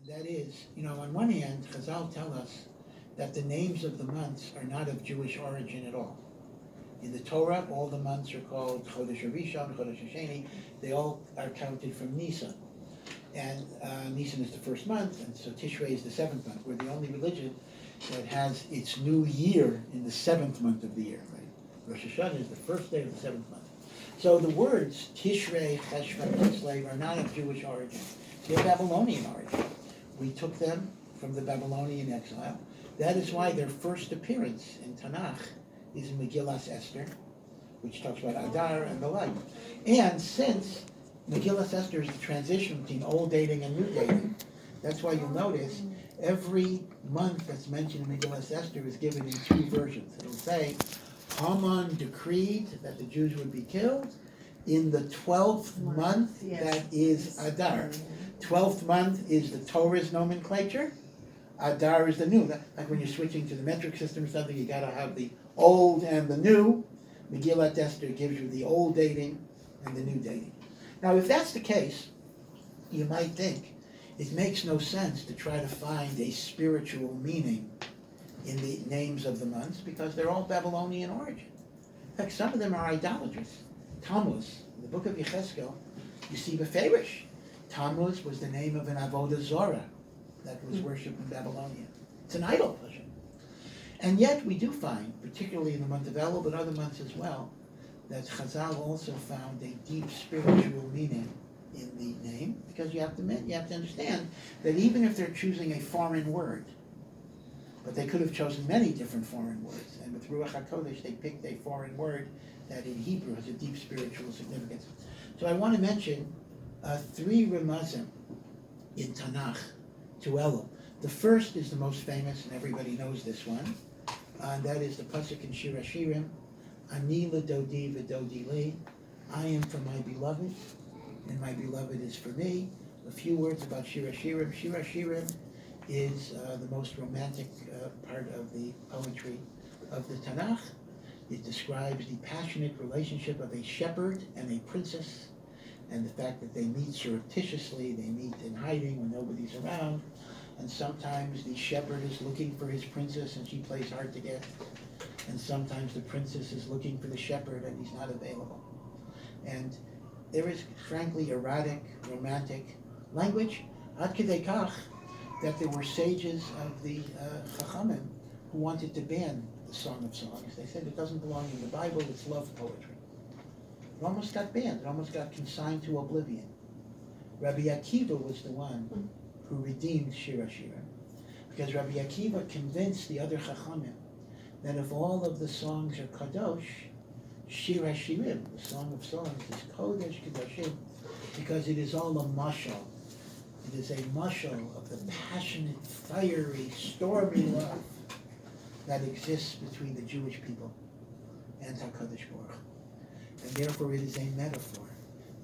That is, on one hand, Chazal tell us that the names of the months are not of Jewish origin at all. In the Torah, all the months are called Chodesh Rishon, Chodesh Hasheni. They all are counted from Nisan. And Nisan is the first month, and so Tishrei is the seventh month. We're the only religion that has its new year in the seventh month of the year, right? Rosh Hashanah is the first day of the seventh month. So the words Tishrei, Cheshvan, Kislev are not of Jewish origin. They're Babylonian origin. We took them from the Babylonian exile. That is why their first appearance in Tanakh is in Megillas Esther, which talks about Adar and the like. And since Megillas Esther is the transition between old dating and new dating, that's why you'll notice every month that's mentioned in Megillas Esther is given in two versions. It'll say, Haman decreed that the Jews would be killed in the 12th month, that is Adar. 12th month is the Torah's nomenclature. Adar is the new. Like when you're switching to the metric system or something, you got to have the old and the new. Megillat Esther gives you the old dating and the new dating. Now, if that's the case, you might think it makes no sense to try to find a spiritual meaning in the names of the months because they're all Babylonian origin. In fact, some of them are idolatrous. Tammuz, in the book of Yechezkel, you see Beferish. Tammuz was the name of an avodah zorah that was worshipped in Babylonia. It's an idol worship. And yet we do find, particularly in the month of Elul, but other months as well, that Chazal also found a deep spiritual meaning in the name, because you have to understand that even if they're choosing a foreign word, but they could have chosen many different foreign words, and with Ruach HaKodesh they picked a foreign word that in Hebrew has a deep spiritual significance. So I want to mention three remazim in Tanakh to Elul. The first is the most famous, and everybody knows this one, and that is the pasuk in Shir Hashirim, Ani l'dodi v'dodi li, I am for my beloved, and my beloved is for me. A few words about Shir Hashirim. Shir Hashirim is the most romantic part of the poetry of the Tanakh. It describes the passionate relationship of a shepherd and a princess, and the fact that they meet surreptitiously, they meet in hiding when nobody's around, and sometimes the shepherd is looking for his princess and she plays hard to get, and sometimes the princess is looking for the shepherd and he's not available. And there is, frankly, erotic, romantic language, ad kedei kach, that there were sages of the Chachamim who wanted to ban the Song of Songs. They said it doesn't belong in the Bible, it's love poetry. It almost got banned, it almost got consigned to oblivion. Rabbi Akiva was the one who redeemed Shir Hashirim, because Rabbi Akiva convinced the other Chachamim that if all of the songs are Kadosh, Shir Hashirim, the Song of Songs, is Kodesh Kedoshim, because it is all a mashal. It is a mashal of the passionate, fiery, stormy love that exists between the Jewish people and HaKadosh Baruch Hu. And therefore it is a metaphor,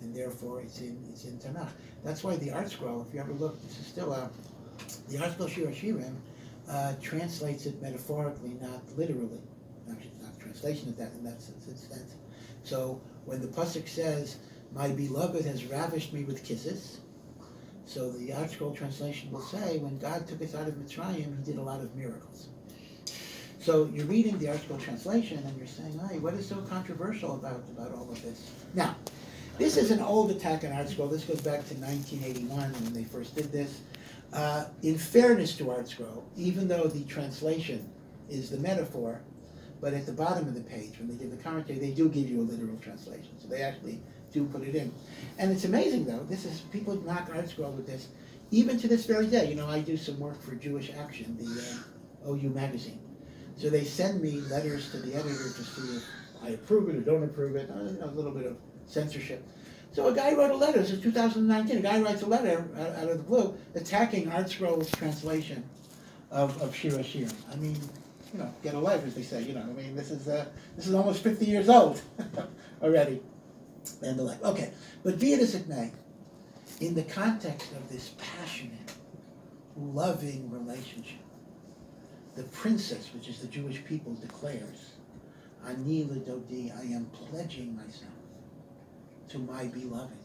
and therefore it's in Tanakh. That's why the Art Scroll, if you ever look, this is still out, the Art Scroll Shir Hashirim translates it metaphorically, not literally. Actually, it's not a translation of that in that sense. So when the pasuk says, "My beloved has ravished me with kisses," so the Art Scroll translation will say, when God took us out of Mitzrayim, he did a lot of miracles. So you're reading the Art Scroll translation and you're saying, hey, what is so controversial about all of this? Now, this is an old attack on Art Scroll. This goes back to 1981 when they first did this. In fairness to Art Scroll, even though the translation is the metaphor, but at the bottom of the page, when they give the commentary, they do give you a literal translation. So they actually do put it in. And it's amazing, though. People knock Art Scroll with this. Even to this very day, I do some work for Jewish Action, the OU magazine. So they send me letters to the editor to see if I approve it or don't approve it, a little bit of censorship. So a guy wrote a letter, this is 2019, a guy writes a letter out of the blue attacking Art Scroll's translation of Shir Hashirim. I mean, get a life, as they say, this is almost 50 years old already. And the like. Okay, but be it as it may, in the context of this passionate, loving relationship, the princess, which is the Jewish people, declares, Ani l'dodi, I am pledging myself to my beloved,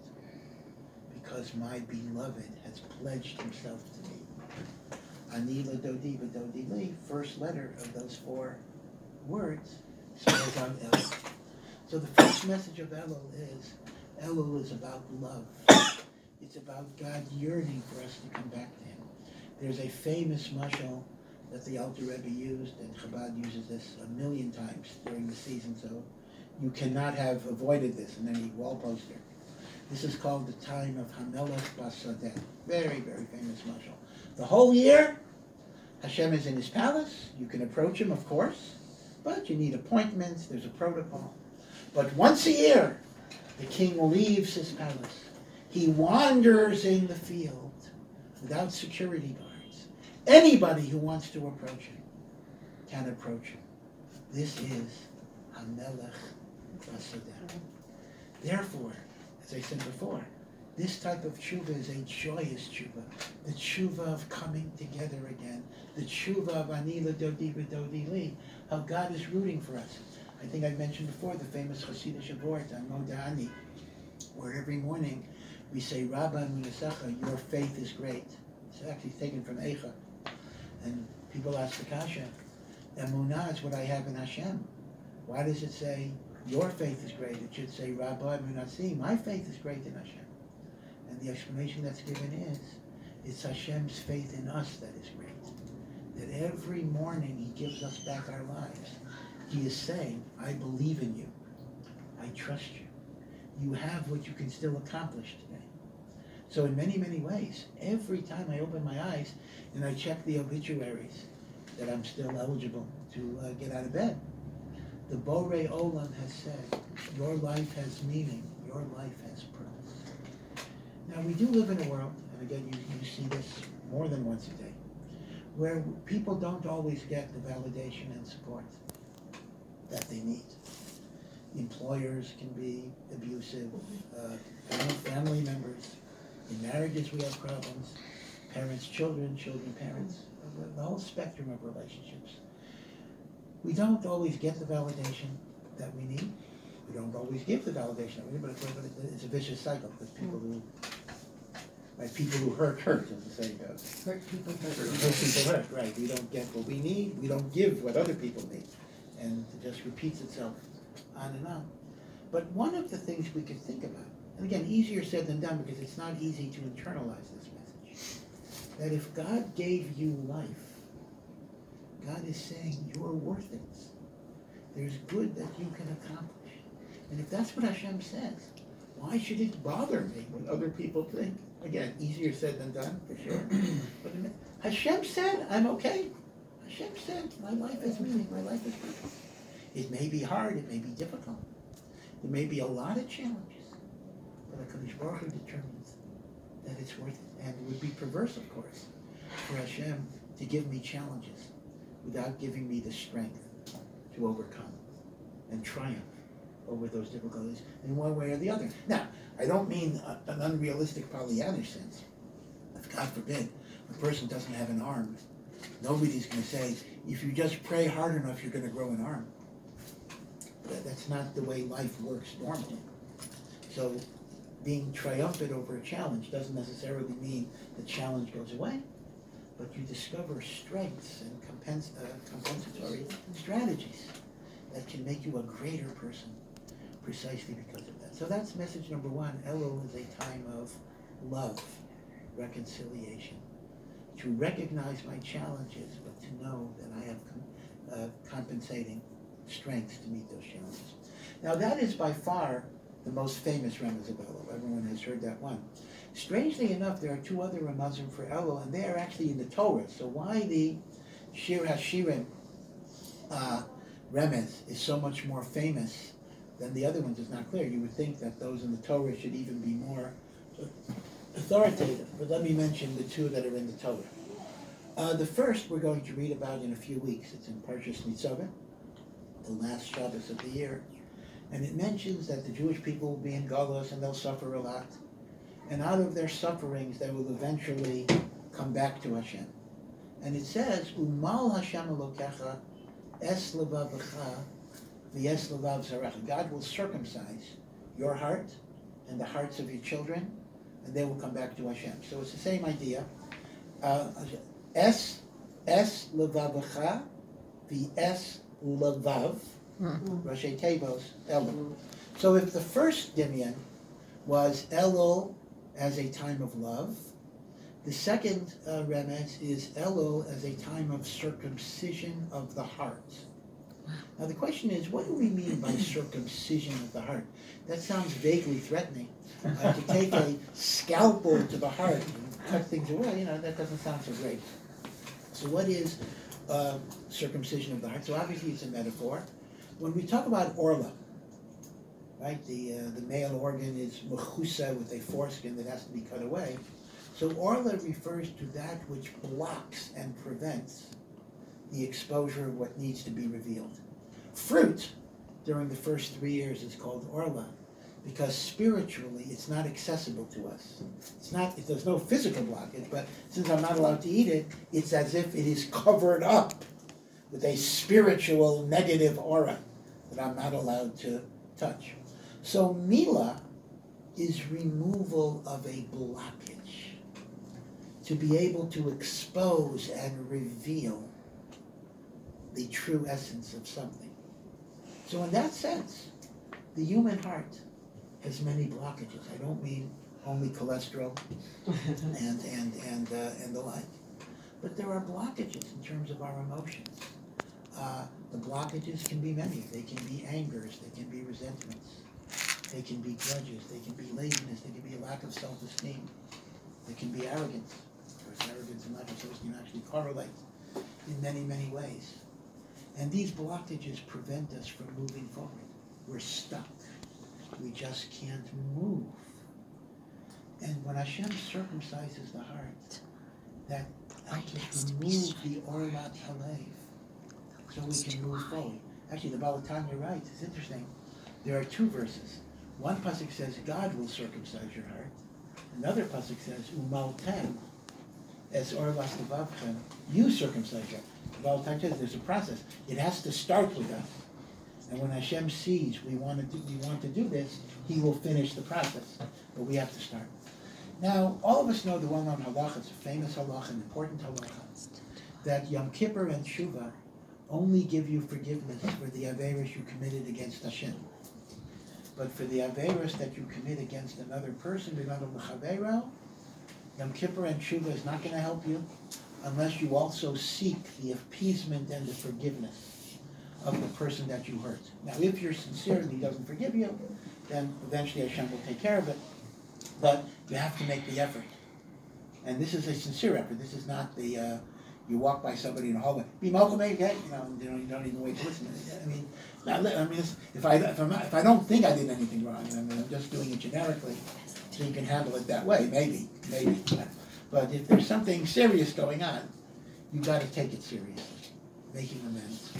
because my beloved has pledged himself to me. Ani l'dodi v'dodi li, first letter of those 4 words, spells out Elul. So the first message of Elul is about love. It's about God yearning for us to come back to Him. There's a famous mashal that the Alter Rebbe used, and Chabad uses this 1,000,000 times during the season, so you cannot have avoided this in any wall poster. This is called the time of Hamelech Basadeh. Very, very famous mashal. The whole year, Hashem is in His palace. You can approach Him, of course, but you need appointments. There's a protocol. But once a year, the king leaves his palace. He wanders in the field without security guards. Anybody who wants to approach him can approach him. This is Hamelech Basadeh. Therefore, as I said before, this type of tshuva is a joyous tshuva. The tshuva of coming together again. The tshuva of Ani l'dodi v'dodi li. How God is rooting for us. I think I mentioned before the famous Hasidic word on Modani, where every morning we say, Rabba Munasacha, your faith is great. It's actually taken from Eicha. And people ask the kasha, Emunah is what I have in Hashem. Why does it say, your faith is great? It should say, Rabba Munasi, my faith is great in Hashem. And the explanation that's given is, it's Hashem's faith in us that is great. That every morning He gives us back our lives. He is saying, I believe in you. I trust you. You have what you can still accomplish today. So in many, many ways, every time I open my eyes and I check the obituaries, that I'm still eligible to get out of bed. The Borei Olam has said, your life has meaning, your life has purpose. Now we do live in a world, and again you see this more than once a day, where people don't always get the validation and support that they need. Employers can be abusive, family members. In marriages we have problems, parents, children, parents, the whole spectrum of relationships. We don't always get the validation that we need. We don't always give the validation that we need, but it's a vicious cycle with people who hurt, as the saying goes. Hurt people Hurt, right. We don't get what we need, we don't give what other people need. And it just repeats itself on and on. But one of the things we could think about, and again, easier said than done because it's not easy to internalize this message, that if God gave you life, God is saying you're worth it. There's good that you can accomplish. And if that's what Hashem says, why should it bother me what other people think? Again, easier said than done, for sure. But Hashem said, I'm okay. Hashem said, my life has meaning, my life is purpose. It may be hard, it may be difficult. There may be a lot of challenges, but HaKadosh Baruch Hu determines that it's worth it. And it would be perverse, of course, for Hashem to give me challenges without giving me the strength to overcome and triumph over those difficulties in one way or the other. Now, I don't mean an unrealistic Pollyannish sense. If, God forbid, a person doesn't have an arm, nobody's going to say, if you just pray hard enough, you're going to grow an arm. That's not the way life works normally. So being triumphant over a challenge doesn't necessarily mean the challenge goes away, but you discover strengths and compensatory strategies that can make you a greater person precisely because of that. So that's message number one. Elul is a time of love, reconciliation. To recognize my challenges, but to know that I have compensating strengths to meet those challenges. Now that is by far the most famous Remez of Elul. Everyone has heard that one. Strangely enough, there are two other Remezim for Elul, and they are actually in the Torah. So why the Shir HaShirim Remez is so much more famous than the other ones is not clear. You would think that those in the Torah should even be more authoritative, but let me mention the two that are in the Torah. The first we're going to read about in a few weeks. It's in Parshas Nitzaveh, the last Shabbos of the year, and it mentions that the Jewish people will be in Galus and they'll suffer a lot, and out of their sufferings they will eventually come back to Hashem. And it says, Umal Hashem Elokecha es levavecha v'es levav zarecha. God will circumcise your heart and the hearts of your children, and they will come back to Hashem. So it's the same idea. Es Es Levavacha, the Es Levav, Rashi Tevos, Elul. So if the first Dimion was Elul as a time of love, the second remez is Elul as a time of circumcision of the heart. Now the question is, what do we mean by circumcision of the heart? That sounds vaguely threatening. To take a scalpel to the heart and cut things away, that doesn't sound so great. So what is circumcision of the heart? So obviously it's a metaphor. When we talk about orla, right, the male organ is mechusa with a foreskin that has to be cut away. So orla refers to that which blocks and prevents the exposure of what needs to be revealed. Fruit, during the first 3 years, is called orla, because spiritually it's not accessible to us. There's no physical blockage, but since I'm not allowed to eat it, it's as if it is covered up with a spiritual negative aura that I'm not allowed to touch. So Mila is removal of a blockage, to be able to expose and reveal the true essence of something. So in that sense, the human heart has many blockages. I don't mean only cholesterol and the like, but there are blockages in terms of our emotions. The blockages can be many. They can be angers, they can be resentments, they can be grudges, they can be laziness, they can be a lack of self-esteem, they can be arrogance. Of course, arrogance and lack of self-esteem actually correlate in many, many ways. And these blockages prevent us from moving forward. We're stuck. We just can't move. And when Hashem circumcises the heart, that helps us remove the Orlat Halev, so we can move forward. Actually, the Baal Tanya writes, it's interesting, there are 2 verses. One pasuk says, God will circumcise your heart. Another pasuk says, Umaltem, as Orlat Levavchem, you circumcise your heart. The Baal Tanya says there's a process. It has to start with us. And when Hashem sees we want to do this, He will finish the process. But we have to start. Now, all of us know the well-known halacha, it's a famous halacha, an important halacha, that Yom Kippur and Tshuva only give you forgiveness for the averos you committed against Hashem. But for the averos that you commit against another person, Yom Kippur and Tshuva is not going to help you unless you also seek the appeasement and the forgiveness of the person that you hurt. Now, if you're sincere and he doesn't forgive you, then eventually Hashem will take care of it. But you have to make the effort. And this is a sincere effort. This is not the, you walk by somebody in the hallway, be welcome, okay? You don't even wait to listen. If I don't think I did anything wrong, I'm just doing it generically, so you can handle it that way, maybe. But if there's something serious going on, you've got to take it seriously, making amends.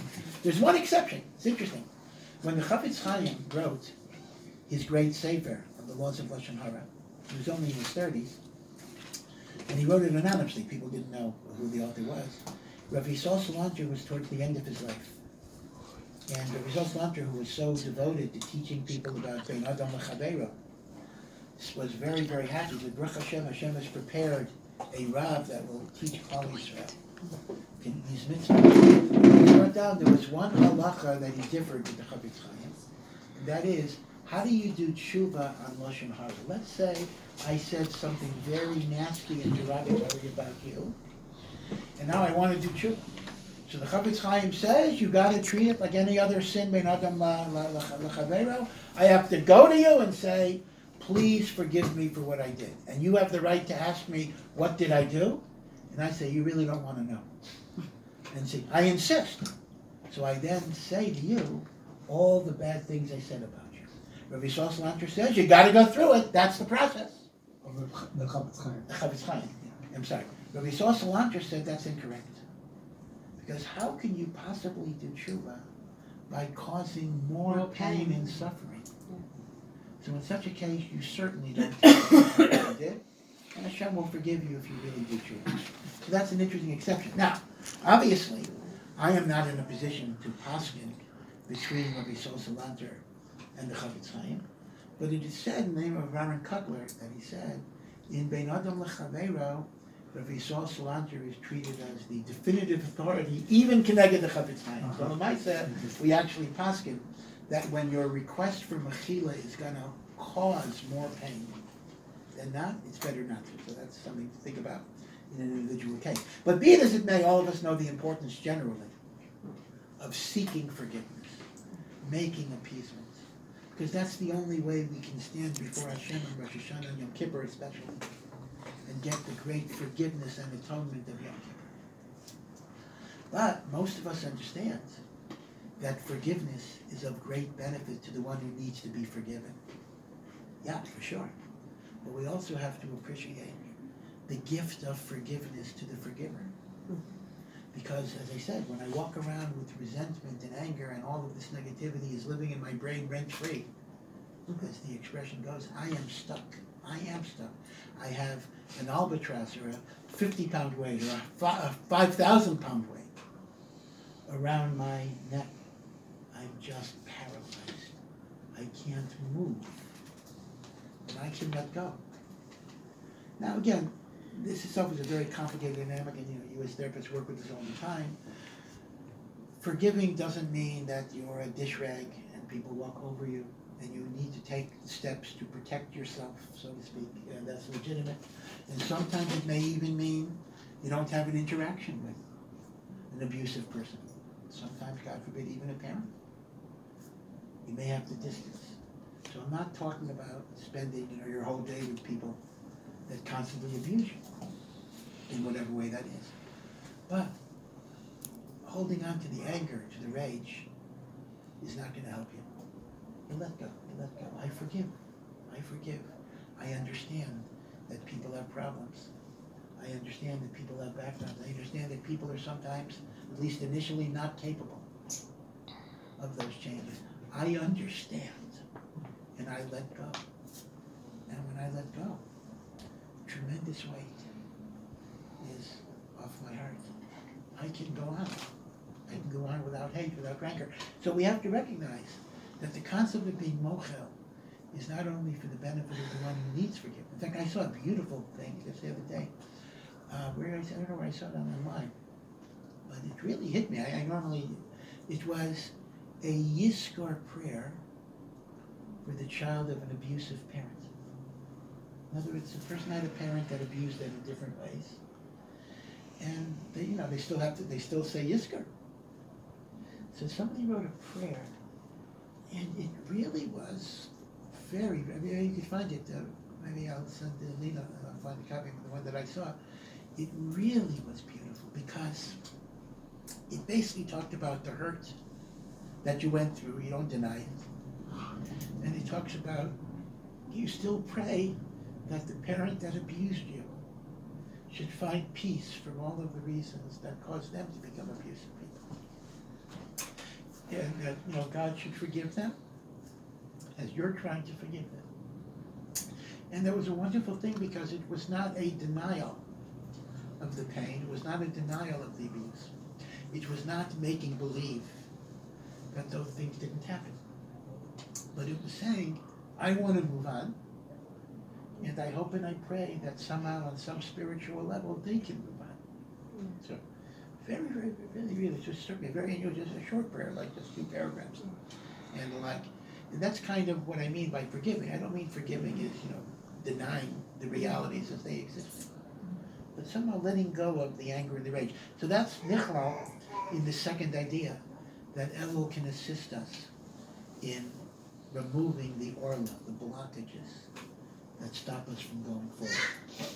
There's one exception. It's interesting. When the Chafetz Chaim wrote his great sefer of the laws of Lashon Hara, he was only in his 30s, and he wrote it anonymously. People didn't know who the author was. Rav Yisrael Salanter was towards the end of his life. And Rav Yisrael Salanter, who was so devoted to teaching people about Ben Adam L'Chaveiro, was very, very happy that Baruch Hashem has prepared a Rav that will teach Klal Yisrael in these mitzvahs. He wrote down there was one halacha that he differed with the Chafetz Chaim, and that is, how do you do tshuva on Lashon Hara? Let's say I said something very nasty and derogatory about you, and now I want to do tshuva. So the Chafetz Chaim says you got to treat it like any other sin. Ben Adam L'Chaveiro. I have to go to you and say, please forgive me for what I did. And you have the right to ask me, what did I do? And I say, you really don't want to know. And see, I insist. So I then say to you all the bad things I said about you. Rav Yisrael Salanter says, you got to go through it. That's the process. The Chafetz Chaim. The Chafetz Chaim. I'm sorry. Rav Yisrael Salanter said that's incorrect. Because how can you possibly do tshuva by causing more pain and suffering? So in such a case, you certainly don't take what you did, and Hashem will forgive you if you really do tshuva. So that's an interesting exception. Now, obviously, I am not in a position to paskin between Rabbi Yisrael Salanter and the Chafetz Chaim, but it is said in the name of Baron Cutler that he said, in Ben Adam L'Chaveiro, Rav Yisrael Salanter is treated as the definitive authority, even connected to Chafetz Chaim. So the Maisa, we actually paskin that when your request for mechila is going to cause more pain than not, it's better not to. So that's something to think about in an individual case. But be it as it may, all of us know the importance generally of seeking forgiveness, making appeasements, because that's the only way we can stand before Hashem on Rosh Hashanah and Yom Kippur especially, and get the great forgiveness and atonement of Yom Kippur. But most of us understand that forgiveness is of great benefit to the one who needs to be forgiven. Yeah, for sure. But we also have to appreciate the gift of forgiveness to the forgiver. Because, as I said, when I walk around with resentment and anger and all of this negativity is living in my brain rent-free, as the expression goes, I am stuck. I am stuck. I have an albatross or a 50-pound weight or a 5,000-pound weight around my neck. I'm just paralyzed. I can't move. And I can let go. Now again, this itself is a very complicated dynamic, and you as therapists work with this all the time. Forgiving doesn't mean that you're a dish rag and people walk over you, and you need to take steps to protect yourself, so to speak, and that's legitimate. And sometimes it may even mean you don't have an interaction with an abusive person. Sometimes, God forbid, even a parent. You may have to distance. So I'm not talking about spending your whole day with people that constantly abuse you in whatever way that is. But holding on to the anger, to the rage, is not going to help you. You let go. You let go. I forgive. I forgive. I understand that people have problems. I understand that people have backgrounds. I understand that people are sometimes, at least initially, not capable of those changes. I understand. And I let go. And when I let go, tremendous weight is off my heart. I can go on. I can go on without hate, without rancor. So we have to recognize that the concept of being mochel is not only for the benefit of the one who needs forgiveness. In fact, I saw a beautiful thing just the other day. I don't know where I saw it online, but it really hit me. It was a Yizkor prayer for the child of an abusive parent. In other words, the person had a parent that abused them in different ways, and they still say Yizkor. So somebody wrote a prayer, and it really was very. You can find it. Maybe I'll send Lena. I'll find a copy of the one that I saw. It really was beautiful because it basically talked about the hurt that you went through. You don't deny it. And it talks about you still pray that the parent that abused you should find peace from all of the reasons that caused them to become abusive people. And that God should forgive them as you're trying to forgive them. And there was a wonderful thing because it was not a denial of the pain. It was not a denial of the abuse. It was not making believe that those things didn't happen. But it was saying, I want to move on, and I hope and I pray that somehow on some spiritual level they can move on. So very, very, really, really just struck me. Very unusual, just a short prayer, like just 2 paragraphs and the like. And that's kind of what I mean by forgiving. I don't mean forgiving is, denying the realities as they exist, but somehow letting go of the anger and the rage. So that's nichlal in the second idea, that Elul can assist us in removing the orla, the blockages that stop us from going forward.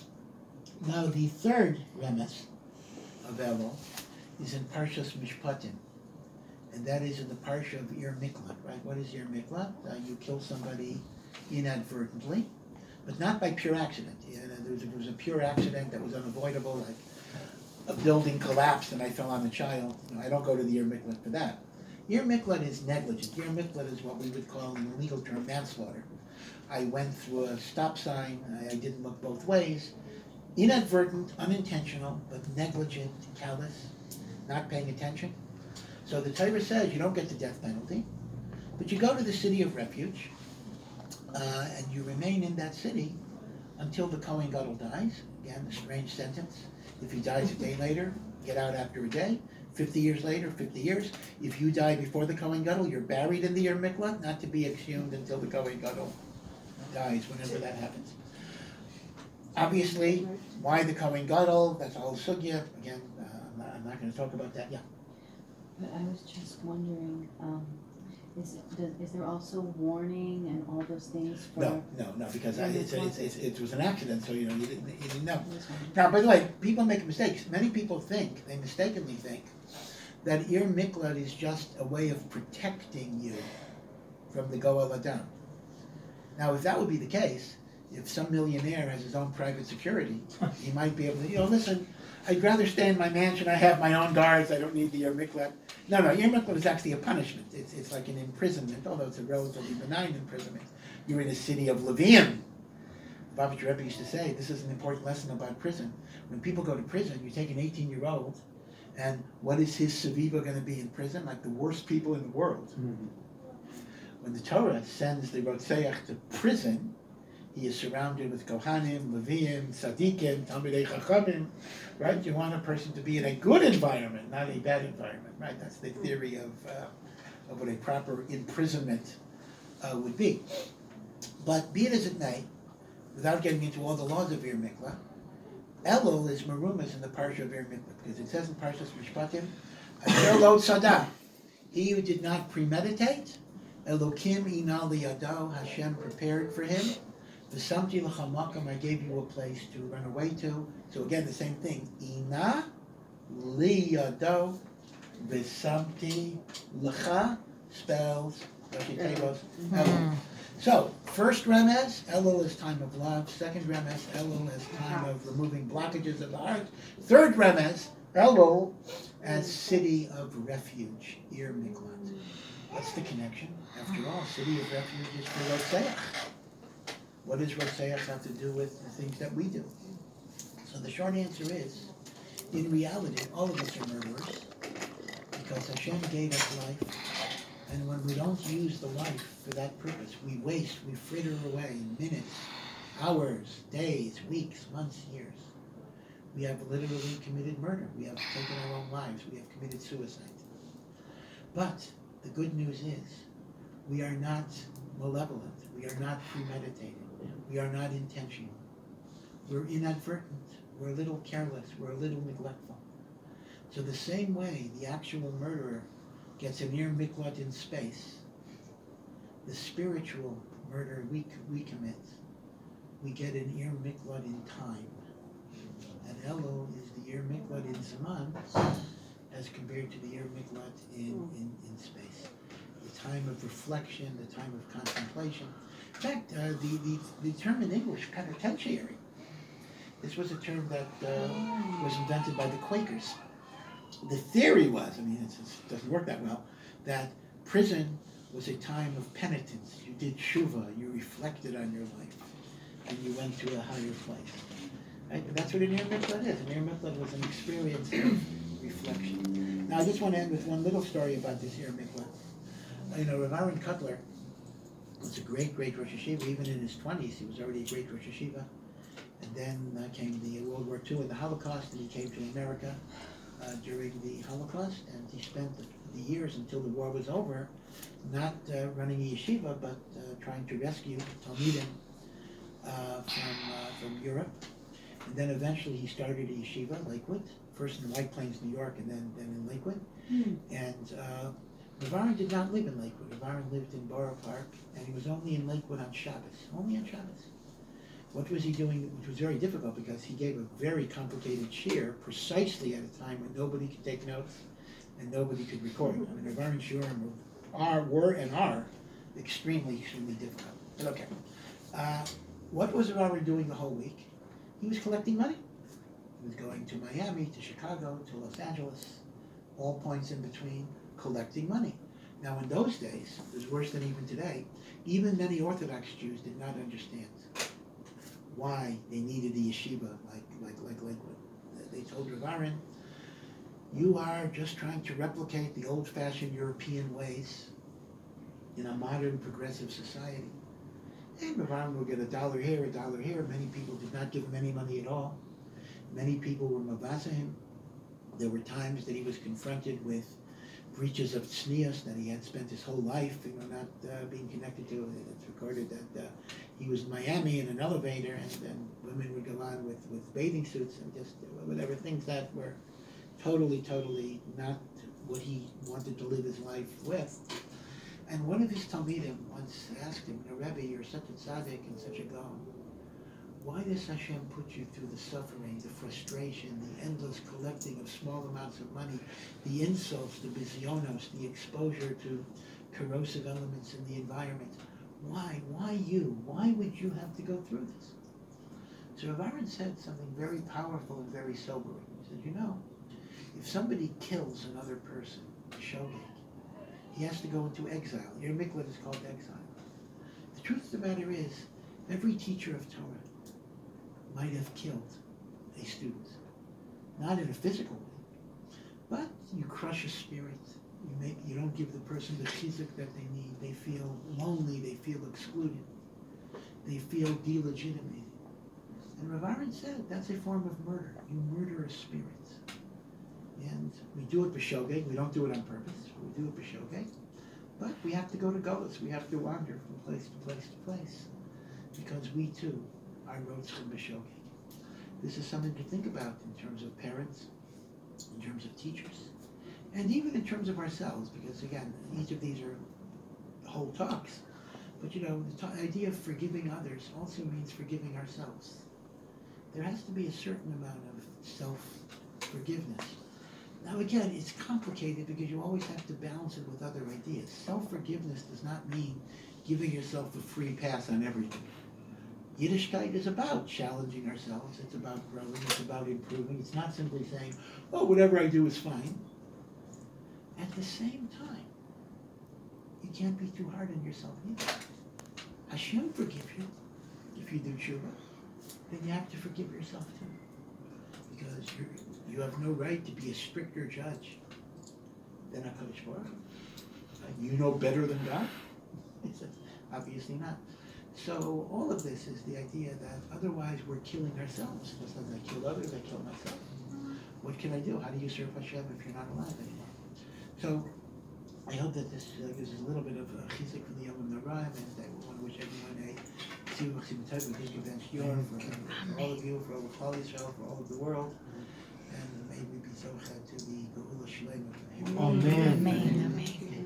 Now the third remes of Elul is in Parshas Mishpatim, and that is in the Parsha of Ir Miklat, right? What is Ir Miklat? You kill somebody inadvertently, but not by pure accident. There was a pure accident that was unavoidable, like a building collapsed and I fell on the child. I don't go to the Ir Miklat for that. Ir Miklat is negligent. Ir Miklat is what we would call in the legal term manslaughter. I went through a stop sign, I didn't look both ways. Inadvertent, unintentional, but negligent, callous, not paying attention. So the Torah says you don't get the death penalty, but you go to the city of refuge, and you remain in that city until the Kohen Gadol dies, again, a strange sentence. If he dies a day later, get out after a day. 50 years later, 50 years. If you die before the Kohen Gadol, you're buried in the Yer Miklat, not to be exhumed until the Kohen Gadol dies, whenever that happens. Obviously, why the Kohen Gadol? That's a whole sugya. Again, I'm not going to talk about that. Yeah. But I was just wondering, is there also warning and all those things for? No, because it was an accident, so you didn't know. This one? Now, by the way, people make mistakes. Many people they mistakenly think, that Ir Miklat is just a way of protecting you from the Goel Adam. Now, if that would be the case, if some millionaire has his own private security, he might be able to, listen, I'd rather stay in my mansion, I have my own guards, I don't need the Ir Miklat. No, Ir Miklat is actually a punishment. It's like an imprisonment, although it's a relatively benign imprisonment. You're in a city of Levium. Babich Rebbe used to say, this is an important lesson about prison. When people go to prison, you take an 18-year-old, and what is his Saviva going to be in prison? Like the worst people in the world. Mm-hmm. When the Torah sends the Rotzeach to prison, he is surrounded with Kohanim, Leviim, Tzadikim, Talmidei Chachamim, right? You want a person to be in a good environment, not a bad environment, right? That's the theory of what a proper imprisonment would be. But be it as it may, without getting into all the laws of Ir Miklat, Elul is marumas in the parsha of Ir Miklat, because it says in Parshas Mishpatim, Asher lo tzada, he who did not premeditate, Elokim ina liyado, Hashem prepared for him, V'samti l'cha makom, I gave you a place to run away to. So again, the same thing, ina liyado, v'samti l'cha spells Rashi Tevos Elul. So, first remez, Elul is time of love. Second remez, Elul is time of removing blockages of the heart. Third remez, Elul as city of refuge, Ir Miklat. What's the connection? After all, city of refuge is for Rotzeach. What does Rotzeach have to do with the things that we do? So the short answer is, in reality, all of us are murderers, because Hashem gave us life. And when we don't use the life for that purpose, we waste, we fritter away minutes, hours, days, weeks, months, years. We have literally committed murder. We have taken our own lives. We have committed suicide. But the good news is, we are not malevolent. We are not premeditated. We are not intentional. We're inadvertent. We're a little careless. We're a little neglectful. So the same way the actual murderer gets an Ir Miklat in space, the spiritual murder we commit, we get an Ir Miklat in time. And Elul is the Ir Miklat in Zaman as compared to the Ir Miklat in space. The time of reflection, the time of contemplation. In fact, the term in English, penitentiary, this was a term that was invented by the Quakers. The theory was, it doesn't work that well, that prison was a time of penitence. You did tshuva, you reflected on your life, and you went to a higher place. Right? And that's what an Ir Miklat is. An Ir Miklat was an experience of reflection. Now, I just want to end with one little story about this Ir Miklat. Rav Aaron Cutler was a great Rosh Hashiva. Even in his 20s, he was already a great Rosh Hashiva. And then came the World War II and the Holocaust, and he came to America during the Holocaust, and he spent the years until the war was over not running a yeshiva, but trying to rescue Talmidim from Europe. And then eventually he started a yeshiva, Lakewood, first in White Plains, New York, and then in Lakewood. And Rav Aaron did not live in Lakewood. Rav Aaron lived in Borough Park, and he was only in Lakewood on Shabbos, only on Shabbos. What was he doing, which was very difficult, because he gave a very complicated shiur precisely at a time when nobody could take notes and nobody could record. Rav Aaron's shiurim were and are extremely difficult. But okay. What was Rav Aaron doing the whole week? He was collecting money. He was going to Miami, to Chicago, to Los Angeles, all points in between, collecting money. Now, in those days, it was worse than even today, even many Orthodox Jews did not understand why they needed a yeshiva like Lakewood. They told Rav Aaron, you are just trying to replicate the old-fashioned European ways in a modern, progressive society. And Rav Aaron will get $1 here, $1 here. Many people did not give him any money at all. Many people were mavasa him. There were times that he was confronted with breaches of tznius that he had spent his whole life, not being connected to. It's recorded that he was in Miami in an elevator, and then women would go on with bathing suits and just whatever, things that were totally not what he wanted to live his life with. And one of his talmidim once asked him, Rebbe, you're such a tzaddik and such a gaon. Why does Hashem put you through the suffering, the frustration, the endless collecting of small amounts of money, the insults, the bizyonos, the exposure to corrosive elements in the environment? Why? Why you? Why would you have to go through this? So Rav Aaron said something very powerful and very sobering. He said, if somebody kills another person, shogeg, he has to go into exile. Your mikvah is called exile. The truth of the matter is, every teacher of Torah might have killed a student. Not in a physical way, but you crush a spirit. You don't give the person the chizuk that they need. They feel lonely, they feel excluded, they feel delegitimated. And Rav Aaron said that's a form of murder. You murder a spirit. And we do it b'shogeg. We don't do it on purpose. We do it b'shogeg. But we have to go to Golos. We have to wander from place to place to place. Because we too are rotzchim b'shogeg. This is something to think about in terms of parents, in terms of teachers, and even in terms of ourselves. Because again, each of these are whole talks. But the idea of forgiving others also means forgiving ourselves. There has to be a certain amount of self-forgiveness. Now again, it's complicated because you always have to balance it with other ideas. Self-forgiveness does not mean giving yourself a free pass on everything. Yiddishkeit is about challenging ourselves. It's about growing. It's about improving. It's not simply saying, oh, whatever I do is fine. At the same time, you can't be too hard on yourself either. Hashem forgive you if you do tshuva. Then you have to forgive yourself too. Because you have no right to be a stricter judge than HaKadosh Baruch Hu. You know better than God? It's obviously not. So all of this is the idea that otherwise we're killing ourselves. Just as I kill others, I kill myself. What can I do? How do you serve Hashem if you're not alive anymore? So I hope that this gives us a little bit of a chizuk from the Yom Noraim, and I want to wish everyone a tzivuk simtov v'hishkav shior for all of you, for all of Klal Yisrael, for all of the world, and may we be zocheh to the geula shlema. Amen. Amen.